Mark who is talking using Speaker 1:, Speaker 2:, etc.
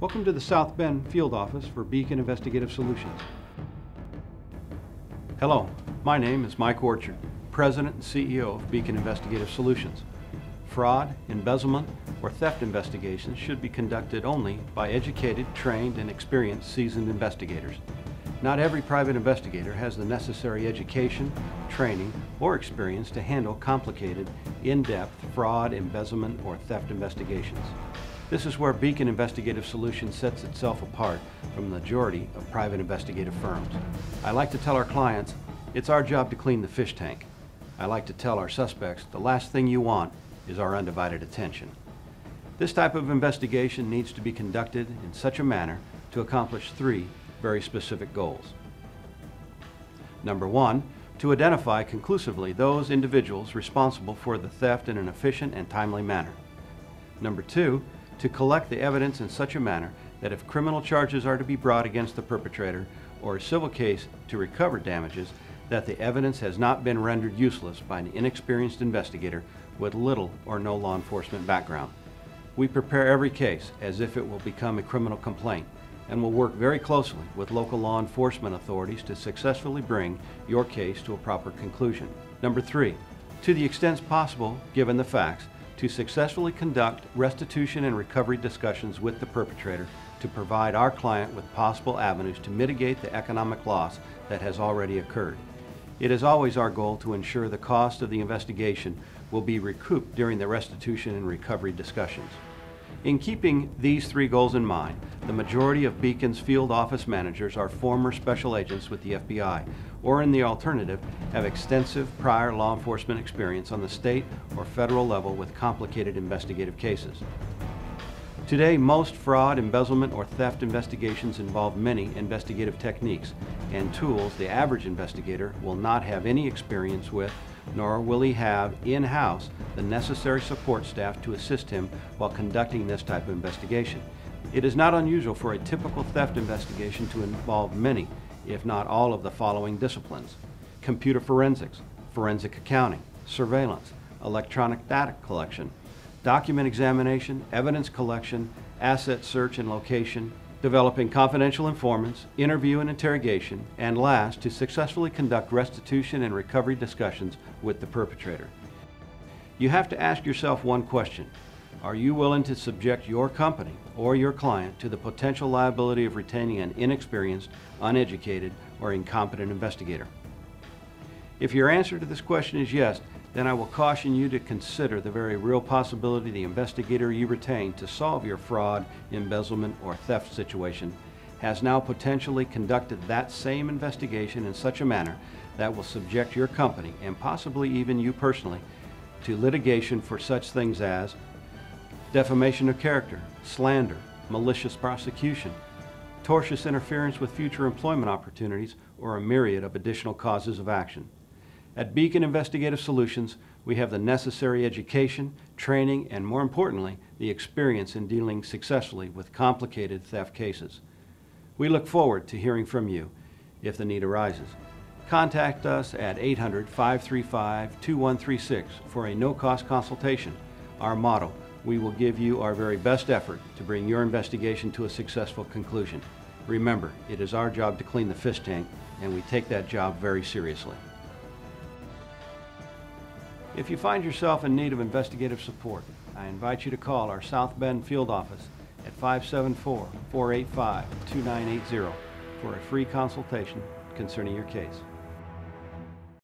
Speaker 1: Welcome to the South Bend field office for Beacon Investigative Solutions. Hello, my name is Mike Orchard, President and CEO of Beacon Investigative Solutions. Fraud, embezzlement, or theft investigations should be conducted only by educated, trained, and experienced seasoned investigators. Not every private investigator has the necessary education, training, or experience to handle complicated, in-depth fraud, embezzlement, or theft investigations. This is where Beacon Investigative Solutions sets itself apart from the majority of private investigative firms. I like to tell our clients, it's our job to clean the fish tank. I like to tell our suspects, the last thing you want is our undivided attention. This type of investigation needs to be conducted in such a manner to accomplish three very specific goals. Number one, to identify conclusively those individuals responsible for the theft in an efficient and timely manner. Number two, to collect the evidence in such a manner that if criminal charges are to be brought against the perpetrator or a civil case to recover damages, that the evidence has not been rendered useless by an inexperienced investigator with little or no law enforcement background. We prepare every case as if it will become a criminal complaint and will work very closely with local law enforcement authorities to successfully bring your case to a proper conclusion. Number three, to the extent possible, given the facts, to successfully conduct restitution and recovery discussions with the perpetrator to provide our client with possible avenues to mitigate the economic loss that has already occurred. It is always our goal to ensure the cost of the investigation will be recouped during the restitution and recovery discussions. In keeping these three goals in mind, the majority of Beacon's field office managers are former special agents with the FBI, or in the alternative, have extensive prior law enforcement experience on the state or federal level with complicated investigative cases. Today, most fraud, embezzlement, or theft investigations involve many investigative techniques and tools the average investigator will not have any experience with, nor will he have in-house the necessary support staff to assist him while conducting this type of investigation. It is not unusual for a typical theft investigation to involve many, if not all, of the following disciplines: computer forensics, forensic accounting, surveillance, electronic data collection, document examination, evidence collection, asset search and location, developing confidential informants, interview and interrogation, and last, to successfully conduct restitution and recovery discussions with the perpetrator. You have to ask yourself one question: are you willing to subject your company or your client to the potential liability of retaining an inexperienced, uneducated, or incompetent investigator? If your answer to this question is yes, then I will caution you to consider the very real possibility the investigator you retain to solve your fraud, embezzlement, or theft situation has now potentially conducted that same investigation in such a manner that will subject your company, and possibly even you personally, to litigation for such things as defamation of character, slander, malicious prosecution, tortious interference with future employment opportunities, or a myriad of additional causes of action. At Beacon Investigative Solutions, we have the necessary education, training, and more importantly, the experience in dealing successfully with complicated theft cases. We look forward to hearing from you if the need arises. Contact us at 800-535-2136 for a no-cost consultation. Our motto: we will give you our very best effort to bring your investigation to a successful conclusion. Remember, it is our job to clean the fish tank, and we take that job very seriously. If you find yourself in need of investigative support, I invite you to call our South Bend field office at 574-485-2980 for a free consultation concerning your case.